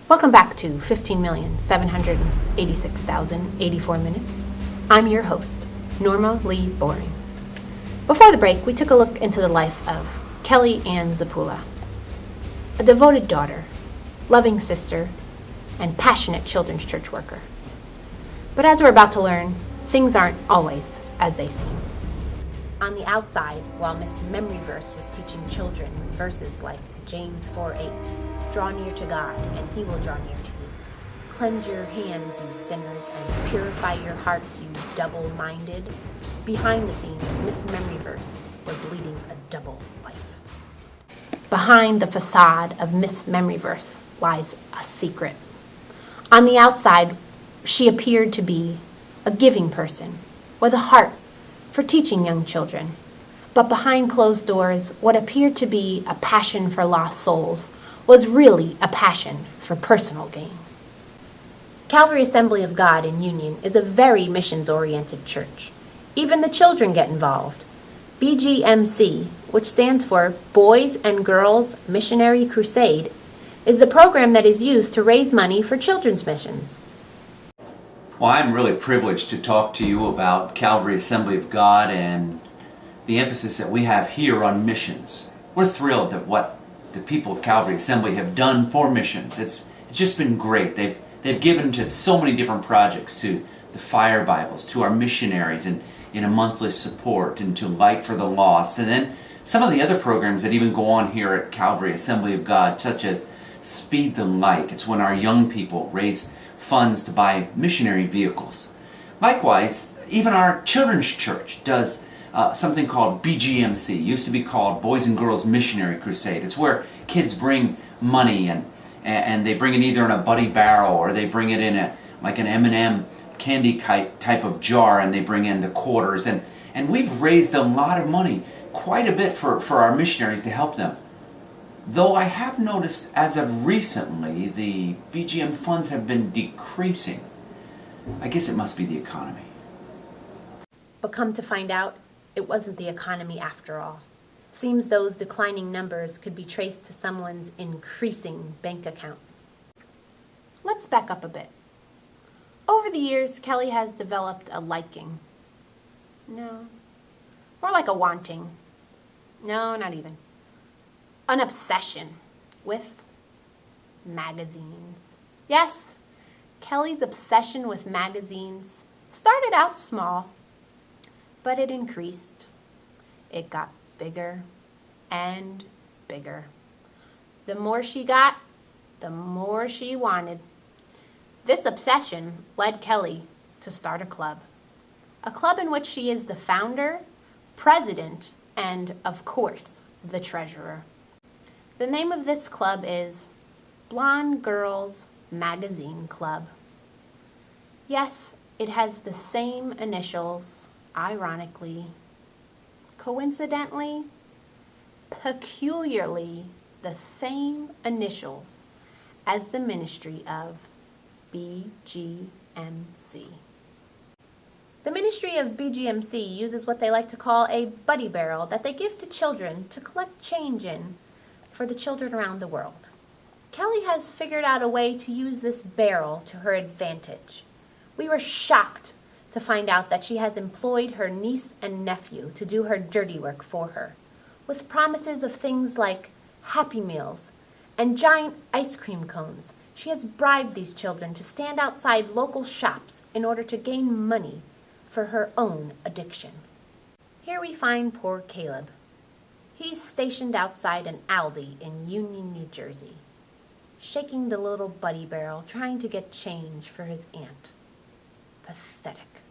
Welcome back to 15,786,084 minutes. I'm your host, Norma Lee Boring. Before the break, we took a look into the life of Kelly Ann Zapula, a devoted daughter, loving sister, and passionate children's church worker. But as we're about to learn, things aren't always as they seem. On the outside, while Miss Memory Verse was teaching children verses like James 4:8, draw near to God, and he will draw near to you. Cleanse your hands, you sinners, and purify your hearts, you double-minded. Behind the scenes, Miss Memory Verse was leading a double life. Behind the facade of Miss Memory Verse lies a secret. On the outside, she appeared to be a giving person with a heart for teaching young children. But behind closed doors, what appeared to be a passion for lost souls was really a passion for personal gain. Calvary Assembly of God in Union is a very missions-oriented church. Even the children get involved. BGMC, which stands for Boys and Girls Missionary Crusade, is the program that is used to raise money for children's missions. Well, I'm really privileged to talk to you about Calvary Assembly of God and the emphasis that we have here on missions. We're thrilled at what the people of Calvary Assembly have done for missions. It's just been great. They've given to so many different projects, to the Fire Bibles, to our missionaries in a monthly support, and to Light for the Lost, and then some of the other programs that even go on here at Calvary Assembly of God, such as Speed the Light. It's when our young people raise funds to buy missionary vehicles. Likewise, even our children's church does something called BGMC. It used to be called Boys and Girls Missionary Crusade. It's where kids bring money and they bring it either in a buddy barrel, or they bring it in an M&M candy type of jar, and they bring in the quarters. And we've raised a lot of money, quite a bit for our missionaries to help them. Though I have noticed as of recently, the BGM funds have been decreasing. I guess it must be the economy. But come to find out, it wasn't the economy after all. Seems those declining numbers could be traced to someone's increasing bank account. Let's back up a bit. Over the years, Kelly has developed a liking. No, more like a wanting. No, not even. An obsession with magazines. Yes, Kelly's obsession with magazines started out small, but it increased. It got bigger and bigger. The more she got, the more she wanted. This obsession led Kelly to start a club in which she is the founder, president, and, of course, the treasurer. The name of this club is Blonde Girls Magazine Club. Yes, it has the same initials, ironically, coincidentally, peculiarly the same initials as the ministry of BGMC. The ministry of BGMC uses what they like to call a buddy barrel that they give to children to collect change in for the children around the world. Kelly has figured out a way to use this barrel to her advantage. We were shocked to find out that she has employed her niece and nephew to do her dirty work for her, with promises of things like Happy Meals and giant ice cream cones. She has bribed these children to stand outside local shops in order to gain money for her own addiction. Here we find poor Caleb. He's stationed outside an Aldi in Union, New Jersey, shaking the little buddy barrel, trying to get change for his aunt. Pathetic.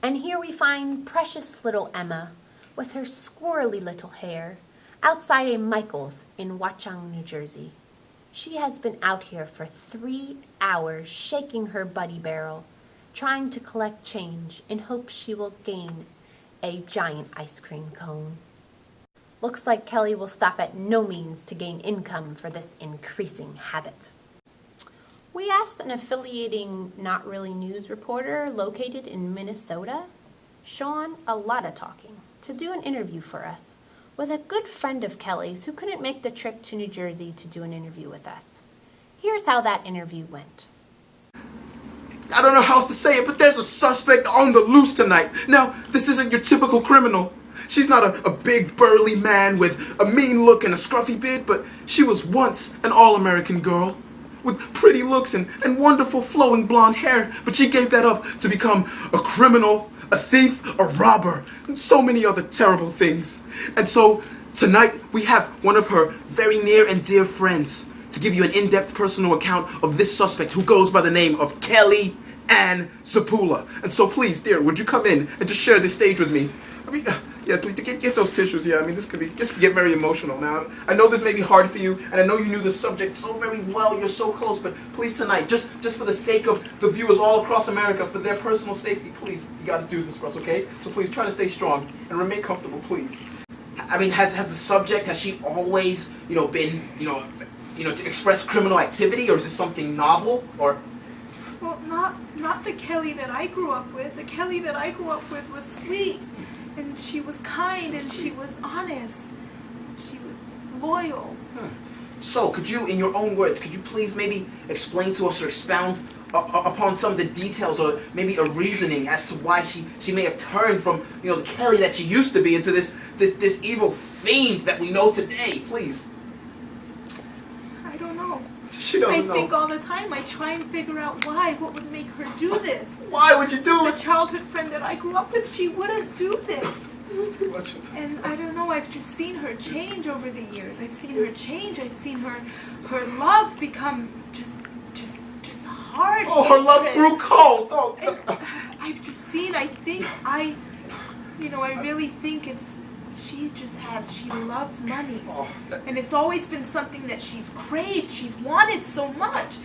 And here we find precious little Emma, with her squirrely little hair, outside a Michael's in Watchung, New Jersey. She has been out here for 3 hours shaking her buddy barrel, trying to collect change in hopes she will gain a giant ice cream cone. Looks like Kelly will stop at no means to gain income for this increasing habit. We asked an affiliating Not Really News reporter located in Minnesota, Sean Talking, to do an interview for us with a good friend of Kelly's who couldn't make the trip to New Jersey to do an interview with us. Here's how that interview went. I don't know how else to say it, but there's a suspect on the loose tonight. Now, this isn't your typical criminal. She's not a big burly man with a mean look and a scruffy beard, but she was once an all-American girl with pretty looks and wonderful flowing blonde hair, but she gave that up to become a criminal, a thief, a robber, and so many other terrible things. And so tonight we have one of her very near and dear friends to give you an in-depth personal account of this suspect who goes by the name of Kelly Ann Zapula. And so please, dear, would you come in and just share this stage with me? I mean, yeah, please get those tissues. Yeah, I mean, this could get very emotional. Now, I know this may be hard for you, and I know you knew the subject so very well. You're so close, but please tonight, just for the sake of the viewers all across America, for their personal safety, please, you got to do this for us, okay? So please try to stay strong and remain comfortable, please. I mean, has the subject, has she always, been, to express criminal activity, or is this something novel, or? Well, not the Kelly that I grew up with. The Kelly that I grew up with was sweet, and she was kind, and she was honest, she was loyal. So, could you, in your own words, could you please maybe explain to us or expound upon some of the details, or maybe a reasoning as to why she may have turned from, the Kelly that she used to be into this evil fiend that we know today, please? I don't know. She doesn't know. I think all the time. I try and figure out why. What would make her do this? Why would you do The it? childhood friend that I grew up with, she wouldn't do this. This is too much. And I don't know, I've just seen her change over the years. I've seen her change. I've seen her love become just hard. Oh, her love hatred. grew cold. Oh. And I've just seen, I really think she loves money. Oh, And it's always been something that she's craved, she's wanted so much.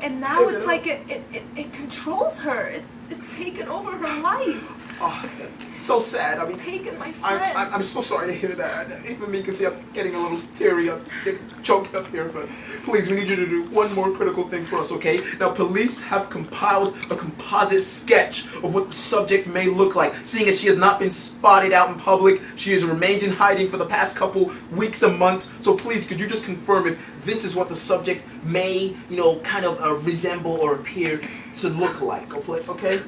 And now it's like it controls her. It's taken over her life. Oh, so sad. It's taken my friend. I'm so sorry to hear that. Even me can see I'm getting a little teary. I'm getting choked up here. But please, we need you to do one more critical thing for us, okay? Now, police have compiled a composite sketch of what the subject may look like. Seeing as she has not been spotted out in public, she has remained in hiding for the past couple weeks and months. So please, could you just confirm if this is what the subject may, kind of resemble or appear to look like, okay?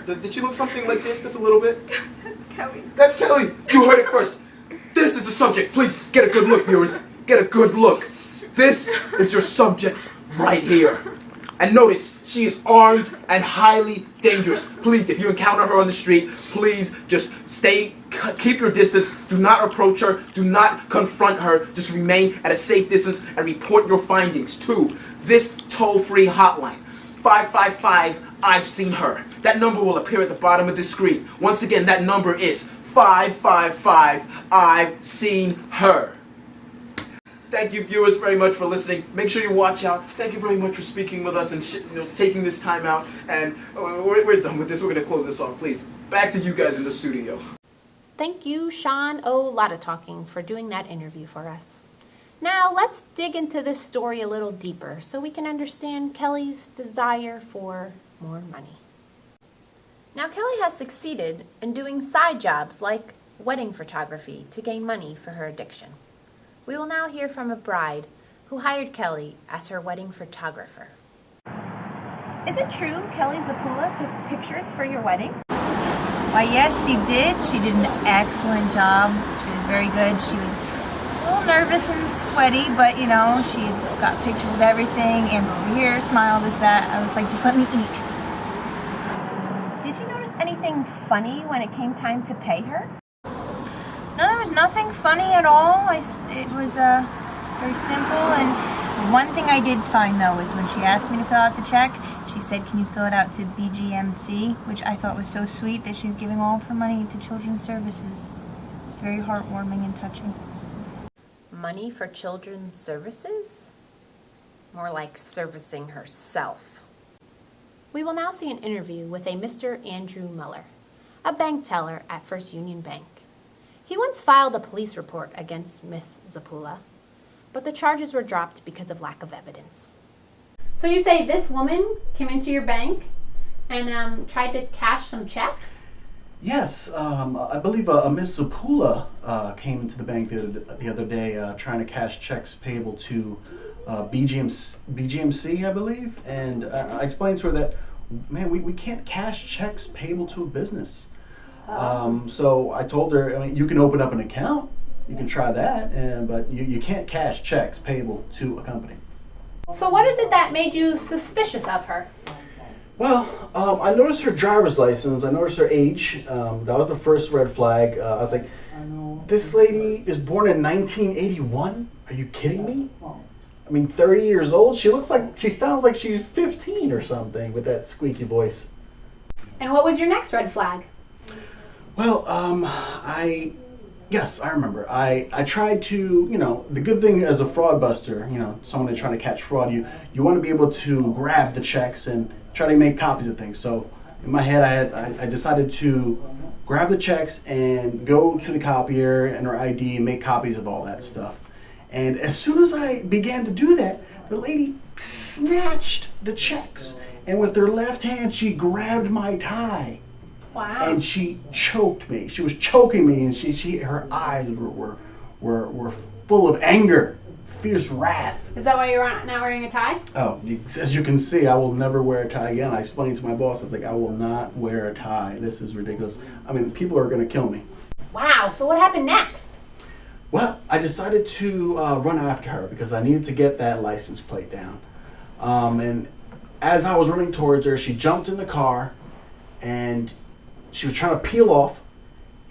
Did she look something like this, just a little bit? That's Kelly. That's Kelly! You heard it first. This is the subject. Please, get a good look, viewers. Get a good look. This is your subject right here. And notice, she is armed and highly dangerous. Please, if you encounter her on the street, please just keep your distance. Do not approach her. Do not confront her. Just remain at a safe distance and report your findings to this toll-free hotline. 555 I've seen her. That number will appear at the bottom of the screen. Once again, that number is 555 I've seen her. Thank you, viewers, very much for listening. Make sure you watch out. Thank you very much for speaking with us and taking this time out. And we're done with this. We're going to close this off, please. Back to you guys in the studio. Thank you, Sean Lotta Talking, for doing that interview for us. Now, let's dig into this story a little deeper so we can understand Kelly's desire for more money. Now, Kelly has succeeded in doing side jobs like wedding photography to gain money for her addiction. We will now hear from a bride who hired Kelly as her wedding photographer. Is it true Kelly Zapula took pictures for your wedding? Why, yes, she did. She did an excellent job. She was very good. She was a little nervous and sweaty, but, she got pictures of everything. Amber over here, smile, this, that. I was like, just let me eat. Did you notice anything funny when it came time to pay her? No, there was nothing funny at all. It was very simple. And one thing I did find, though, is when she asked me to fill out the check, she said, can you fill it out to BGMC, which I thought was so sweet that she's giving all of her money to children's services. It's very heartwarming and touching. Money for children's services? More like servicing herself. We will now see an interview with a Mr. Andrew Muller, a bank teller at First Union Bank. He once filed a police report against Miss Zapula, but the charges were dropped because of lack of evidence. So you say this woman came into your bank and tried to cash some checks? Yes, I believe a Miss Zapula came into the bank the other day trying to cash checks payable to BGMC, I believe, and I explained to her that, man, we can't cash checks payable to a business. So I told her, I mean, you can open up an account, you can try that, but you can't cash checks payable to a company. So what is it that made you suspicious of her? Well, I noticed her driver's license, I noticed her age, that was the first red flag. I was like, this lady is born in 1981? Are you kidding me? I mean, 30 years old? She sounds like she's 15 or something with that squeaky voice. And what was your next red flag? Well, yes, I remember. I tried to, the good thing as a fraud buster, someone that's trying to catch fraud, you want to be able to grab the checks and try to make copies of things. So in my head, I decided to grab the checks and go to the copier, enter ID, and make copies of all that stuff. And as soon as I began to do that, the lady snatched the checks, and with her left hand, she grabbed my tie. Wow. And she choked me. She was choking me, and her eyes were full of anger, fierce wrath. Is that why you're not wearing a tie? Oh, as you can see, I will never wear a tie again. I explained to my boss, I was like, I will not wear a tie. This is ridiculous. I mean, people are going to kill me. Wow, so what happened next? Well, I decided to run after her because I needed to get that license plate down. And as I was running towards her, she jumped in the car, and she was trying to peel off,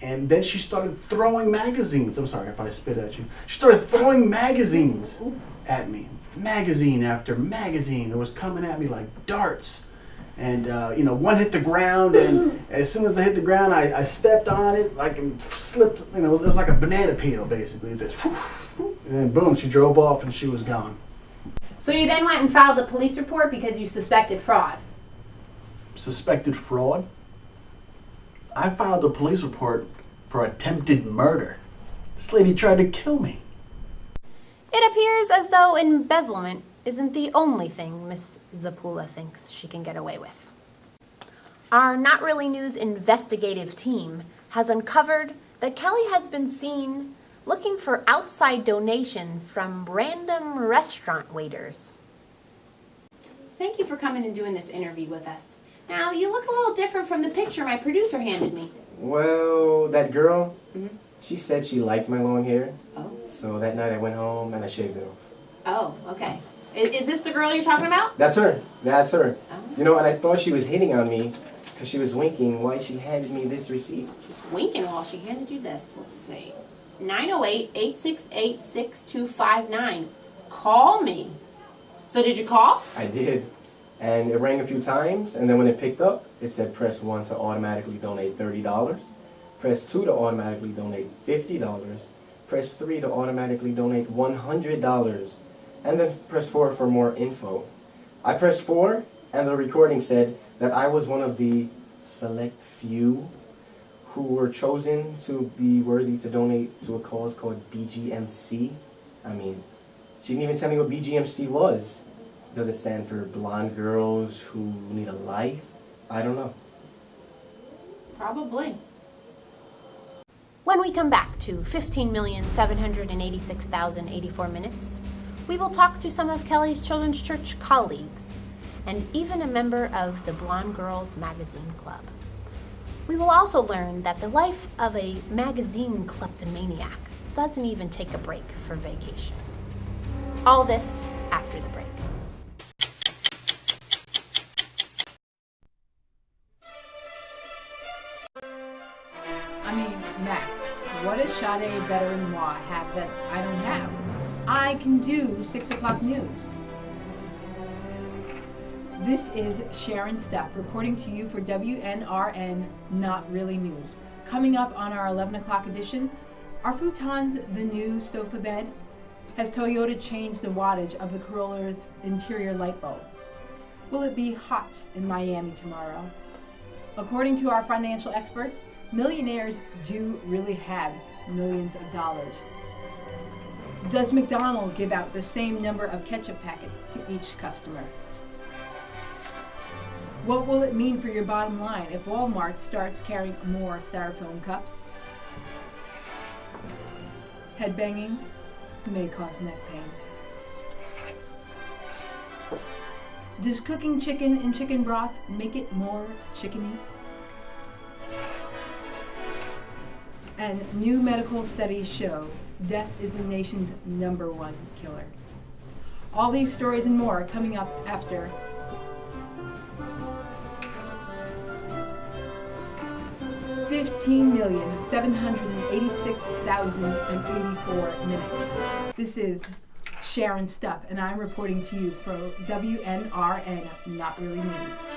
and then she started throwing magazines. I'm sorry if I spit at you. She started throwing magazines at me. Magazine after magazine. It was coming at me like darts. And, one hit the ground, and as soon as I hit the ground, I stepped on it, like, and slipped, it was like a banana peel, basically. Just, and then boom, she drove off, and she was gone. So you then went and filed a police report because you suspected fraud. Suspected fraud? I filed a police report for attempted murder. This lady tried to kill me. It appears as though embezzlement isn't the only thing Miss Zapula thinks she can get away with. Our Not Really News investigative team has uncovered that Kelly has been seen looking for outside donation from random restaurant waiters. Thank you for coming and doing this interview with us. Now, you look a little different from the picture my producer handed me. Well, that girl, she said she liked my long hair. Oh. So that night I went home and I shaved it off. Oh, okay. Is this the girl you're talking about? That's her. That's her. Oh. And I thought she was hitting on me because she was winking while she handed me this receipt. She's winking while she handed you this. Let's see. 908-868-6259. Call me. So did you call? I did. And it rang a few times, and then when it picked up, it said press 1 to automatically donate $30. Press 2 to automatically donate $50. Press 3 to automatically donate $100. And then press 4 for more info. I pressed 4, and the recording said that I was one of the select few who were chosen to be worthy to donate to a cause called BGMC. I mean, she didn't even tell me what BGMC was. Does it stand for Blonde Girls Who Need a Life? I don't know. Probably. When we come back to 15,786,084 minutes, we will talk to some of Kelly's Children's Church colleagues and even a member of the Blonde Girls Magazine Club. We will also learn that the life of a magazine kleptomaniac doesn't even take a break for vacation. All this after the break. I mean, Mac, what does Sade Better-in-Moi have that I don't have? I can do 6 o'clock news. This is Sharon Stuff reporting to you for WNRN Not Really News. Coming up on our 11 o'clock edition, are futons the new sofa bed? Has Toyota changed the wattage of the Corolla's interior light bulb? Will it be hot in Miami tomorrow? According to our financial experts, millionaires do really have millions of dollars. Does McDonald's give out the same number of ketchup packets to each customer? What will it mean for your bottom line if Walmart starts carrying more styrofoam cups? Head banging may cause neck pain. Does cooking chicken in chicken broth make it more chickeny? And new medical studies show death is the nation's #1 killer. All these stories and more are coming up after 15,786,084 minutes. This is Sharon Stuff, and I'm reporting to you for WNRN Not Really News.